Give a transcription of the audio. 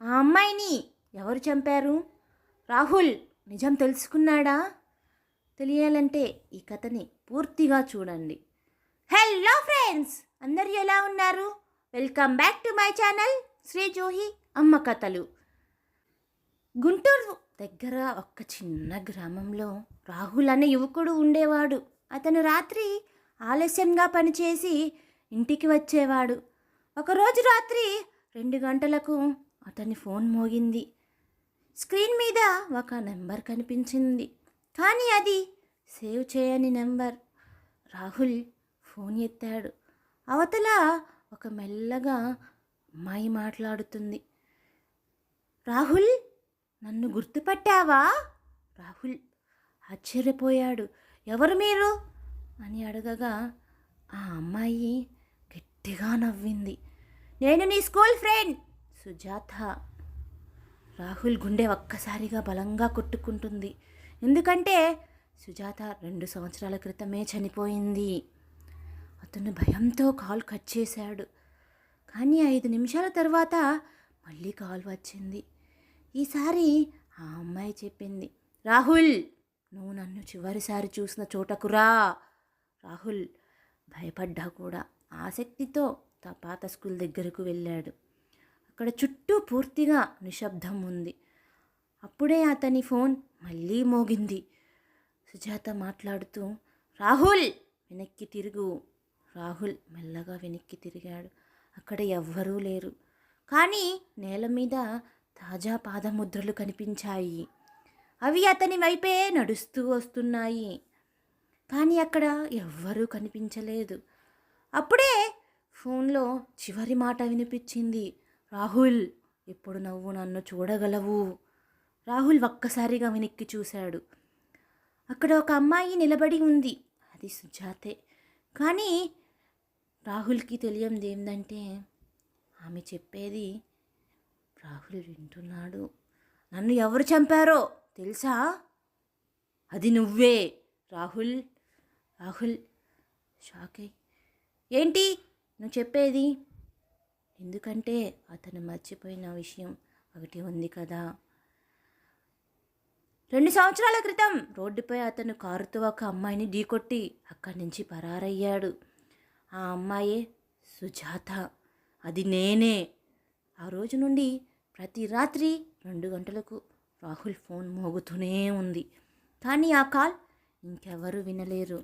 ఆ అమ్మాయిని ఎవరు చంపారు? రాహుల్ నిజం తెలుసుకున్నాడా? తెలియాలంటే ఈ కథని పూర్తిగా చూడండి. హలో ఫ్రెండ్స్, అందరూ ఎలా ఉన్నారు? Welcome back to my channel Sri జోహి అమ్మ కథలు. గుంటూరు దగ్గర ఒక చిన్న గ్రామంలో రాహుల్ అనే యువకుడు ఉండేవాడు. అతను రాత్రి ఆలస్యంగా పనిచేసి ఇంటికి వచ్చేవాడు. ఒకరోజు రాత్రి 2 గంటలకు అతని ఫోన్ మోగింది. స్క్రీన్ మీద ఒక నెంబర్ కనిపించింది, కానీ అది సేవ్ చేయని నెంబర్. రాహుల్ ఫోన్ ఎత్తాడు. అవతల ఒక మెల్లగా అమ్మాయి మాట్లాడుతుంది. రాహుల్, నన్ను గుర్తుపట్టావా? రాహుల్ ఆశ్చర్యపోయాడు. ఎవరు మీరు అని అడగగా ఆ అమ్మాయి గట్టిగా నవ్వింది. నేను నీ స్కూల్ ఫ్రెండ్ సుజాత. రాహుల్ గుండె ఒక్కసారిగా బలంగా కొట్టుకుంటుంది. ఎందుకంటే సుజాత 2 సంవత్సరాల క్రితమే చనిపోయింది. అతను భయంతో కాల్ కట్ చేశాడు. కానీ 5 నిమిషాల తర్వాత మళ్ళీ కాల్ వచ్చింది. ఈసారి ఆ అమ్మాయి చెప్పింది, రాహుల్, నువ్వు నన్ను చివరిసారి చూసిన చోటకు రా. రాహుల్ భయపడ్డా కూడా ఆసక్తితో పాత స్కూల్ దగ్గరకు వెళ్ళాడు. అక్కడ చుట్టూ పూర్తిగా నిశ్శబ్దం ఉంది. అప్పుడే అతని ఫోన్ మళ్ళీ మోగింది. సుజాత మాట్లాడుతూ, రాహుల్ వెనక్కి తిరుగు. రాహుల్ మెల్లగా వెనక్కి తిరిగాడు. అక్కడ ఎవ్వరూ లేరు, కానీ నేల మీద తాజా పాదముద్రలు కనిపించాయి. అవి అతని వైపే నడుస్తూ వస్తున్నాయి, కానీ అక్కడ ఎవ్వరూ కనిపించలేదు. అప్పుడే ఫోన్లో చివరి మాట వినిపించింది, రాహుల్, ఇప్పుడు నువ్వు నన్ను చూడగలవు. రాహుల్ ఒక్కసారిగా వెనక్కి చూశాడు. అక్కడ ఒక అమ్మాయి నిలబడి ఉంది. అది సుజాతే. కానీ రాహుల్కి తెలియంది ఏంటంటే, ఆమె చెప్పేది రాహుల్ వింటున్నాడు. నన్ను ఎవరు చంపారో తెలుసా? అది నువ్వే రాహుల్. రాహుల్ షాక్ అయ్యి, ఏంటి నువ్వు చెప్పేది? ఎందుకంటే అతను మర్చిపోయిన విషయం ఒకటి ఉంది కదా. 2 సంవత్సరాల క్రితం రోడ్డుపై అతను కారుతో ఒక అమ్మాయిని ఢీకొట్టి అక్కడి నుంచి పరారయ్యాడు. ఆ అమ్మాయే సుజాత. అది నేనే. ఆ రోజు నుండి ప్రతి రాత్రి 2 గంటలకు రాహుల్ ఫోన్ మోగుతూనే ఉంది, కానీ ఆ కాల్ ఇంకెవరూ వినలేరు.